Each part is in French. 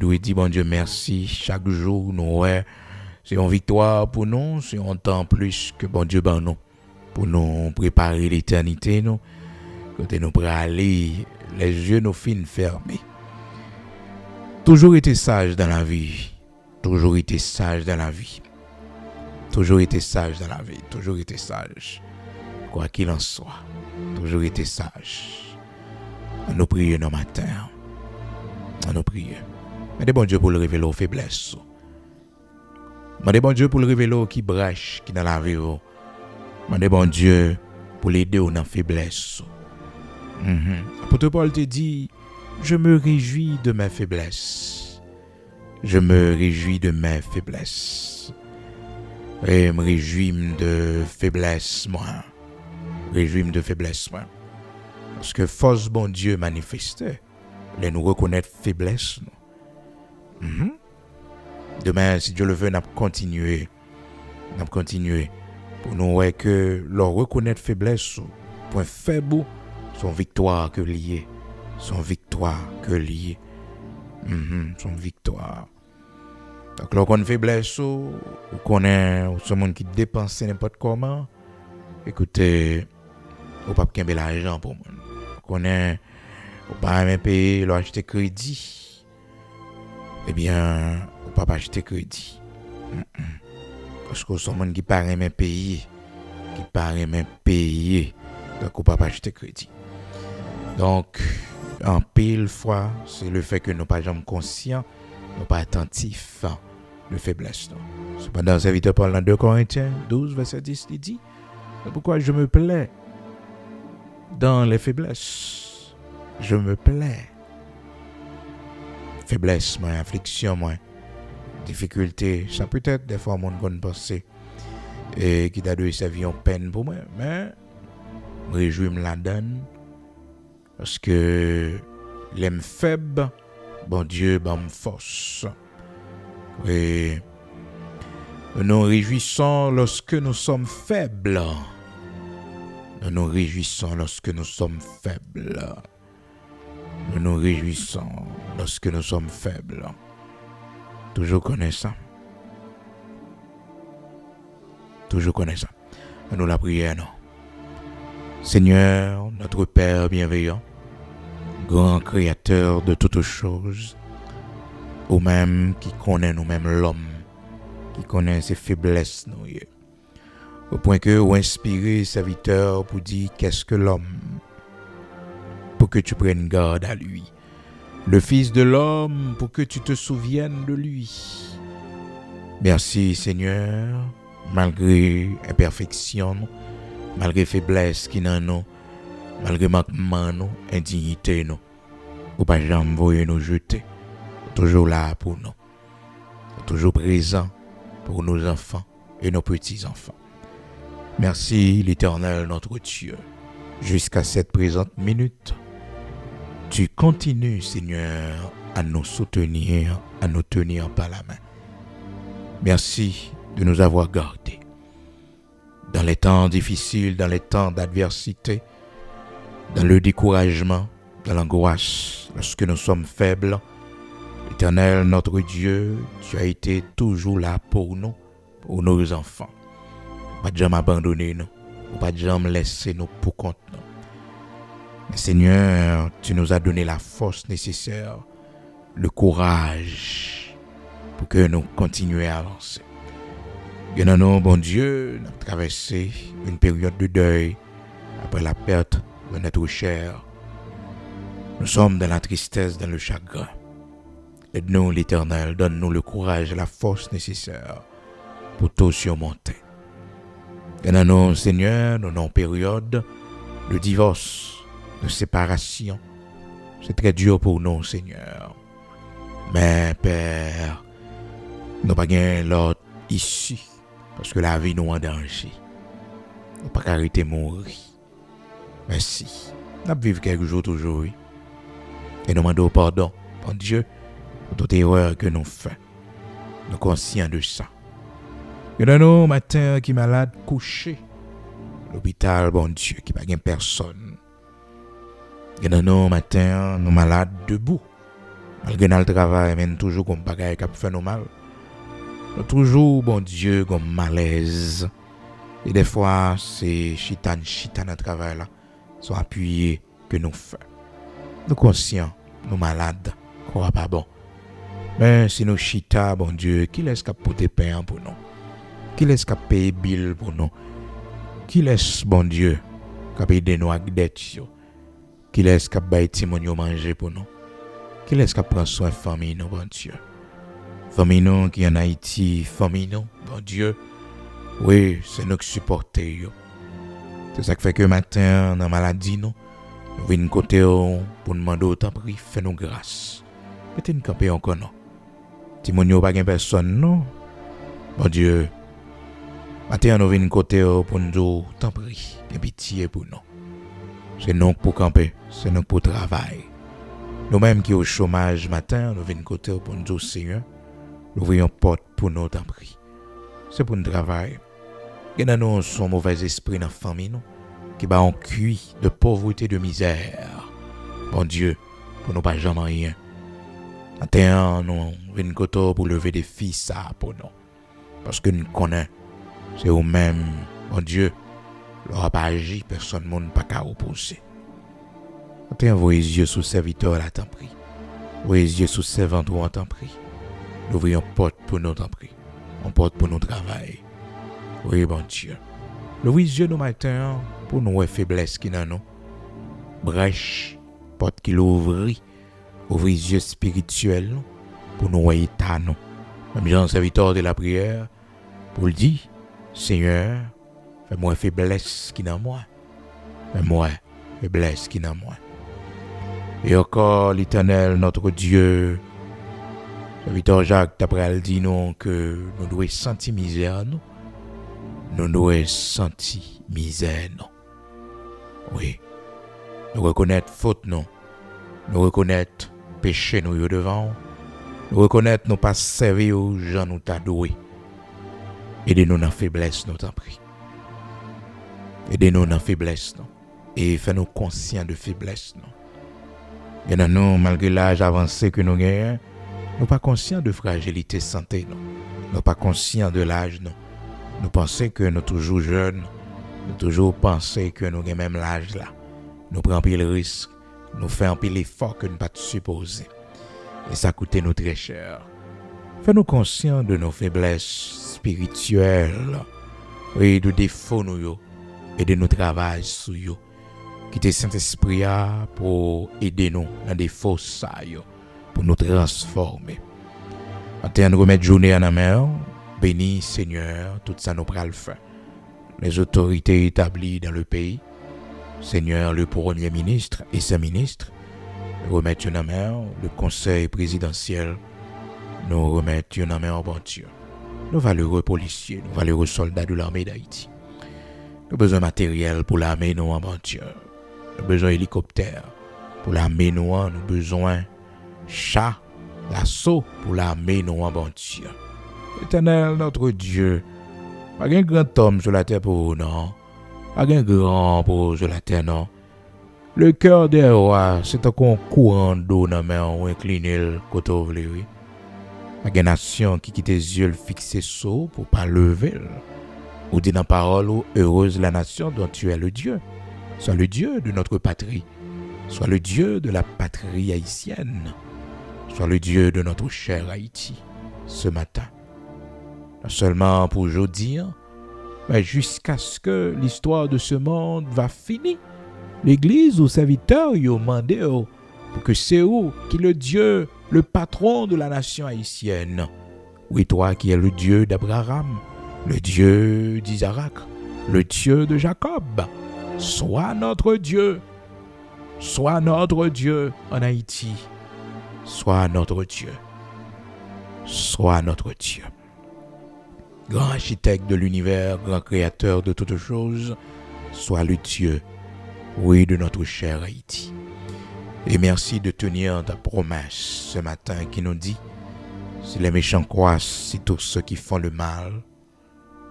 doit dire, bon Dieu, merci. Chaque jour, nous, ouais, c'est une victoire pour nous, c'est un temps plus que bon Dieu, ben nous, pour nous préparer l'éternité, nous. Quand nous pourrons aller, les yeux nous finissent fermés. Toujours été sage dans la vie. Toujours été sage dans la vie. Toujours été sage dans la vie. Toujours été sage. Quoi qu'il en soit. Toujours été sage. On nous prions nos matins. On nous prions. Mais bon Dieu pour le révéler aux faiblesses. Mais bon Dieu pour le révéler qui brèche, qui dans la vie. Mais bon Dieu pour l'aider dans la faiblesse. Apôtre Paul te dit, je me réjouis de mes faiblesses. Je me réjouis de mes faiblesses. Et me réjouis de faiblesse, moi. Réjouis de faiblesse, moi. Parce que force bon Dieu manifestait, les nous reconnaître faiblesse. Demain, si Dieu le veut, nous continuer. Nous continuer. Pour nous voir que leur reconnaître faiblesse, point faible, son victoire que lié. Son victoire que lié. Son victoire. Donc, lorsqu'on a une faiblesse, ou qu'on est ce monde qui dépense n'importe comment, écoutez, ou pas qu'il y ait l'argent pour moi. Qu'on est, ou pas même payer, ou acheter crédit, eh bien, ou pas acheter crédit. Parce que ce monde qui paraît même payer, donc ou pas acheter crédit. Donc, en pile fois, c'est le fait que nous ne sommes pas jamais conscients, nous ne sommes pas attentifs de faiblesse. Cependant, serviteur Paul dans 2 Corinthiens 12, verset 10, il dit, c'est pourquoi je me plais dans les faiblesses. Je me plais. Faiblesse, moi, affliction, moi, difficulté, ça peut être des fois mon bonne pensée et qui t'a donné sa vie en peine pour moi, mais je me réjouis, me la donne. Parce que l'aime faible, bon Dieu, me force. Et nous nous réjouissons lorsque nous sommes faibles. Nous nous réjouissons lorsque nous sommes faibles. Nous nous réjouissons lorsque nous sommes faibles. Toujours connaissant. Toujours connaissant. Nous la prière, non. Seigneur, notre Père bienveillant, grand créateur de toutes choses, ou même qui connaît nous-mêmes l'homme, qui connaît ses faiblesses, nous, au point que vous inspirez serviteur pour dire qu'est-ce que l'homme, pour que tu prennes garde à lui, le Fils de l'homme, pour que tu te souviennes de lui. Merci Seigneur, malgré imperfection, malgré faiblesse qui n'en nous, malgré manquement nous, indignité nous, ou pas jamais voyer nous jeter, toujours là pour nous, toujours présent pour nos enfants et nos petits-enfants. Merci l'Éternel notre Dieu, jusqu'à cette présente minute, tu continues Seigneur à nous soutenir, à nous tenir par la main. Merci de nous avoir gardés. Dans les temps difficiles, dans les temps d'adversité, dans le découragement, dans l'angoisse, lorsque nous sommes faibles, l'Éternel, notre Dieu, tu as été toujours là pour nous, pour nos enfants. Pas de jamais abandonner nous, pas de jamais laisser nous pour compte nous. Mais Seigneur, tu nous as donné la force nécessaire, le courage, pour que nous continuions à avancer. Bien nous, bon Dieu, nous avons traversé une période de deuil après la perte de notre cher. Nous sommes dans la tristesse, dans le chagrin. Aide-nous, l'Éternel, donne-nous le courage et la force nécessaire pour tout surmonter. Bien nous, Seigneur, nous avons une période de divorce, de séparation. C'est très dur pour nous, Seigneur. Mais, Père, nous n'avons pas gagné l'autre ici. Parce que la vie nous en danger. Nous pas arrêter de mourir. Merci. Nous vivons quelques jours toujours. Oui. Et nous demandons pardon, bon Dieu, pour toute erreur que nous faisons. Nous sommes conscients de ça. Il y a nos matins qui malades couchés. L'hôpital, bon Dieu, qui n'a pas personne. Il y a nos matins, nous malades debout. Malgré le travail, mais toujours comme bagaille qui fait nous mal. Nous toujours, bon Dieu, comme malaise. Et des fois, c'est chitan dans le travail là. Sont appuyés que nous faisons. Nous conscients, nous malades, qu'on va pas bon. Mais si nous chita, bon Dieu, qui laisse qu'à porter pain pour nous? Qui laisse qu'à payer bill pour nous? Qui laisse, bon Dieu, qu'à payer nous avec dettes? Qui laisse qu'à bailler timonio manger pour nous? Qui laisse qu'à prendre soin de famille nous, bon Dieu? Famille nous qui en Haïti, famille nous, bon Dieu. Oui, c'est nous qui supportons. C'est ça qui fait que matin, dans la maladie, nous venons côté pour nous demander autant prix, fais-nous grâce. Mettez-nous camper encore, non? Timonio pas gain personne, non? Bon Dieu, matin, nous venons côté pour nous dire autant prix, gain pitié pour nous. C'est nous pour camper, c'est nous pour travailler. Nous-mêmes qui au chômage matin, nous venons côté pour nous dire Seigneur, nous voyons porte pour nous autant prix. C'est pour nous travailler. Et dans nous, son mauvais esprit dans la famille, nous, qui bat en cuit de pauvreté, de misère. Bon Dieu, pour nous pas jamais rien. Maintenant, nous venons côté pour lever des filles, ça pour nous. Parce que nous connaissons, c'est eux-mêmes, bon Dieu, leur pas agi, personne ne peut pas opposer. Maintenant, vos yeux sous serviteur, là, t'en prie. Vos yeux sous servant, on t'en prie. Nous voyons porte pour nous, t'en prie. On porte pour nous travail. Oui, bon Dieu. Nous yeux nous matin pour nous faiblesse qui dans nous. Brèche, porte qui l'ouvre. Ouvrir les yeux spirituels pour nous état nous. Même Jean, serviteur de la prière, pour le dire, Seigneur, fais-moi faiblesse qui dans moi. Fais-moi faiblesse qui dans moi. Et encore l'Éternel, notre Dieu, serviteur Jacques, t'as dit nous que nous devons sentir misère, nous. Nous devons sentir misère, non. Oui. Nous reconnaître faute, non. Nous reconnaître péché, nous devant. Nous reconnaître nous pas servir aux gens, nous t'a doué. Aidez-nous dans la faiblesse, nous t'en prie. Aidez-nous dans la faiblesse, non. Et fais-nous conscients de faiblesse, non. Et dans nous, malgré l'âge avancé que nous gagnons, nous pas conscients de fragilité santé, non. Nous pas conscients de l'âge, non. Nous pensons que nous toujours jeunes, nous toujours pensons que nous avons même l'âge là. Nous prenons le risque, nous faisons l'effort que nous ne pas supposer. Et ça coûte nous très cher. Fais-nous conscients de nos faiblesses spirituelles, et de défauts nous, et de nos travail sur nous. Quittez Saint-Esprit pour aider nous dans des fausses pour nous transformer. Maintenant, nous remettre journée en la main. Bénis, Seigneur, tout ça nous pral faire. Les autorités établies dans le pays, Seigneur, le Premier ministre et ses ministres, nous remettons en main le conseil présidentiel, nous remettons en main bon Dieu. Nos valeureux policiers, nos valeureux soldats de l'armée d'Haïti. Nous avons besoin de matériel pour l'armée, nous, bon Dieu. Nous avons besoin d'hélicoptères pour l'armée, nous avons besoin de chats, l'assaut pour l'armée, nous, bon Dieu. Éternel, notre Dieu, pas un grand homme sur la terre pour vous, non. Pas un grand pour sur la terre, non. Le cœur des rois, c'est un courant d'eau dans la main, on incline le côté ouvrier, oui. Pas une nation qui quitte les yeux fixés saut pour pas lever. Ou dit dans la parole, heureuse la nation dont tu es le Dieu. Sois le Dieu de notre patrie. Sois le Dieu de la patrie haïtienne. Sois le Dieu de notre cher Haïti ce matin. Non seulement pour aujourd'hui, mais jusqu'à ce que l'histoire de ce monde va finir. L'Église ou serviteurs y ont demandé pour que c'est où qui est le Dieu, le patron de la nation haïtienne. Oui, toi qui es le Dieu d'Abraham, le Dieu d'Isaac, le Dieu de Jacob. Sois notre Dieu. Sois notre Dieu en Haïti. Sois notre Dieu. Sois notre Dieu. Grand architecte de l'univers, grand créateur de toutes choses, sois le Dieu, oui, de notre cher Haïti. Et merci de tenir ta promesse ce matin qui nous dit, si les méchants croissent, si tous ceux qui font le mal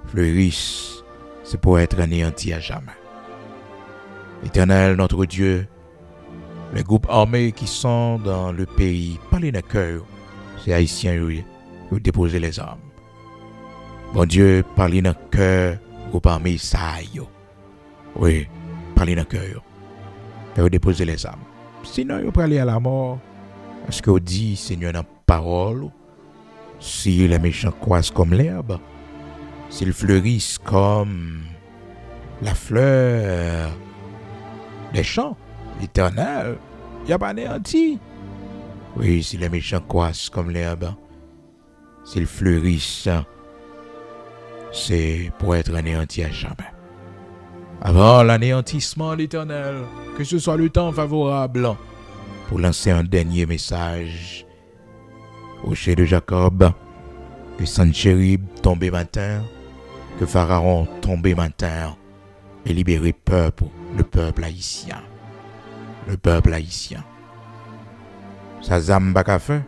fleurissent, c'est pour être anéantis à jamais. Éternel, notre Dieu, Les groupes armés qui sont dans le pays, pas les cœur, c'est haïtiens qui ont déposé les armes. Bon Dieu, parlez dans le cœur, groupe armé, ça yo. Oui, parlez dans le cœur. Ils ont déposé les armes. Sinon, ils ont parlé à la mort. Parce qu'on dit, Seigneur, dans la parole, si les méchants croissent comme l'herbe, s'ils fleurissent comme la fleur des champs, l'Éternel, il n'y a pas anéanti. Oui, si les méchants croissent comme l'herbe, s'ils fleurissent, c'est pour être anéanti à jamais. Avant l'anéantissement, l'Éternel, que ce soit le temps favorable pour lancer un dernier message au chef de Jacob, que Sanchérib tombe matin, que Pharaon tombe matin, et libérer le peuple haïtien. Le peuple haïtien. Sa zam baka fait,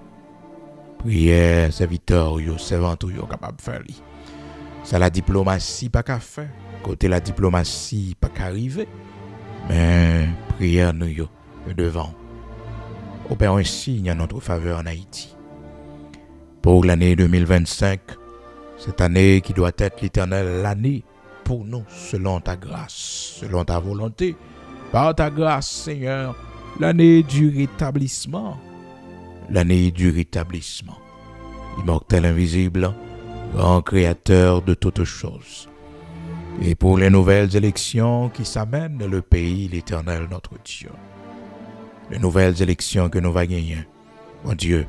prière, serviteur, servant, capable de faire. Ça la diplomatie pas qu'à faire. Côté la diplomatie pas qu'à arriver. Mais prière nous devant. Opérons un signe à notre faveur en Haïti. Pour l'année 2025, cette année qui doit être l'Éternel, l'année pour nous, selon ta grâce, selon ta volonté, par ta grâce, Seigneur, l'année du rétablissement. L'année du rétablissement. Immortel invisible, grand créateur de toutes choses. Et pour les nouvelles élections qui s'amènent dans le pays, l'Éternel notre Dieu. Les nouvelles élections que nous allons gagner. Mon Dieu,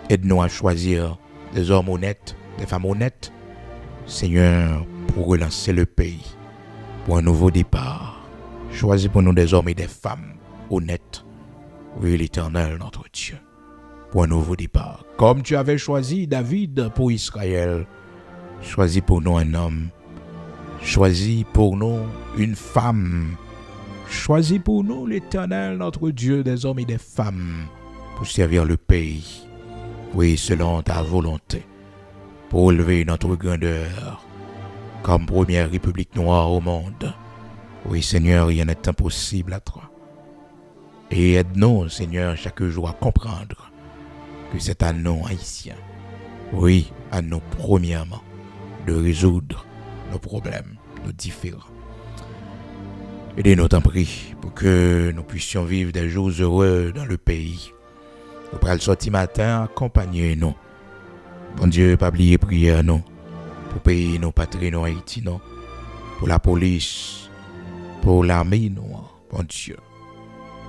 aide-nous à choisir des hommes honnêtes, des femmes honnêtes, Seigneur, pour relancer le pays, pour un nouveau départ. Choisis pour nous des hommes et des femmes honnêtes. Oui, l'Éternel notre Dieu, pour un nouveau départ. Comme tu avais choisi David pour Israël, choisis pour nous un homme. Choisis pour nous une femme. Choisis pour nous l'Éternel, notre Dieu, des hommes et des femmes, pour servir le pays. Oui, selon ta volonté, pour élever notre grandeur, comme première république noire au monde. Oui, Seigneur, rien n'est impossible à toi. Et aide-nous, Seigneur, chaque jour à comprendre que c'est à nous, Haïtiens, oui, à nous, premièrement, de résoudre nos problèmes, nos différends. Aidez-nous, t'en prie, pour que nous puissions vivre des jours heureux dans le pays. Nous pourrons le sortir matin, accompagner nous. Bon Dieu, pas oublier prière, nous, pour payer nos patries, nos Haïti, nous, pour la police, pour l'armée, nous, bon Dieu.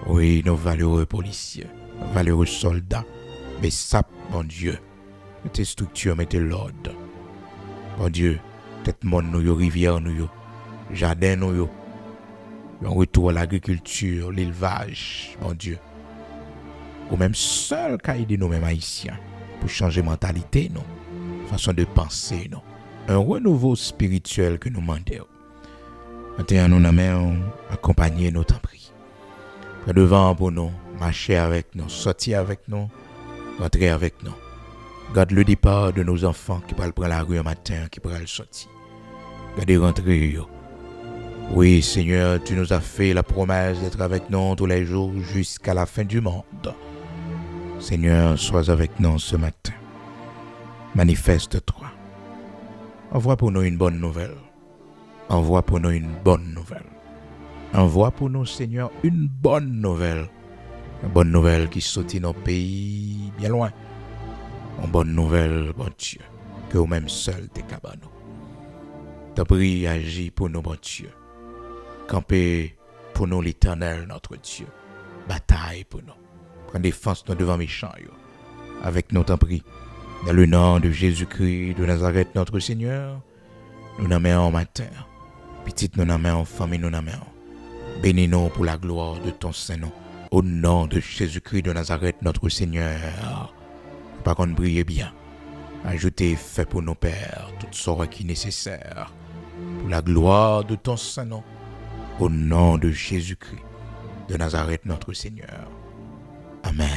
Oui, nos valeureux policiers, nos valeureux soldats, mais ça, bon Dieu, mettez structure, mettez l'ordre. Bon Dieu, tête monde nous, rivière nous, jardin nous, un retour à l'agriculture, l'élevage, mon Dieu. Ou même seul qu'à aider nous-mêmes haïtiens pour changer mentalité, non, façon de penser, non. Un renouveau spirituel que nous demandons. Maintenant, nous n'avons accompagner nos temps pris. Près devant pour nous, marcher avec nous, sortir avec nous, rentrer avec nous. Garde le départ de nos enfants qui pourraient prendre la rue un matin, qui pourraient le sortir. Garde rentrer. Oui, Seigneur, tu nous as fait la promesse d'être avec nous tous les jours jusqu'à la fin du monde. Seigneur, sois avec nous ce matin. Manifeste-toi. Envoie pour nous une bonne nouvelle. Envoie pour nous une bonne nouvelle. Envoie pour nous, Seigneur, une bonne nouvelle. Une bonne nouvelle qui sortit nos pays bien loin. Une bonne nouvelle, bon Dieu, que vous-même seul t'es capable. T'as pris, agis pour nous, bon Dieu. Camper pour nous, l'Éternel, notre Dieu. Bataille pour nous. Prends défense nous devant méchants. Avec nous, t'en prie. Dans le nom de Jésus-Christ de Nazareth, notre Seigneur, nous n'amènons en matin. Petite, nous n'amènons en famille, nous n'amènons. Bénis-nous pour la gloire de ton Saint-Nom. Au nom de Jésus-Christ de Nazareth, notre Seigneur. Par contre, brillez bien. Ajoutez, fait pour nos pères, toutes sortes qui nécessaires. Pour la gloire de ton Saint-Nom. Au nom de Jésus-Christ de Nazareth, notre Seigneur. Amen.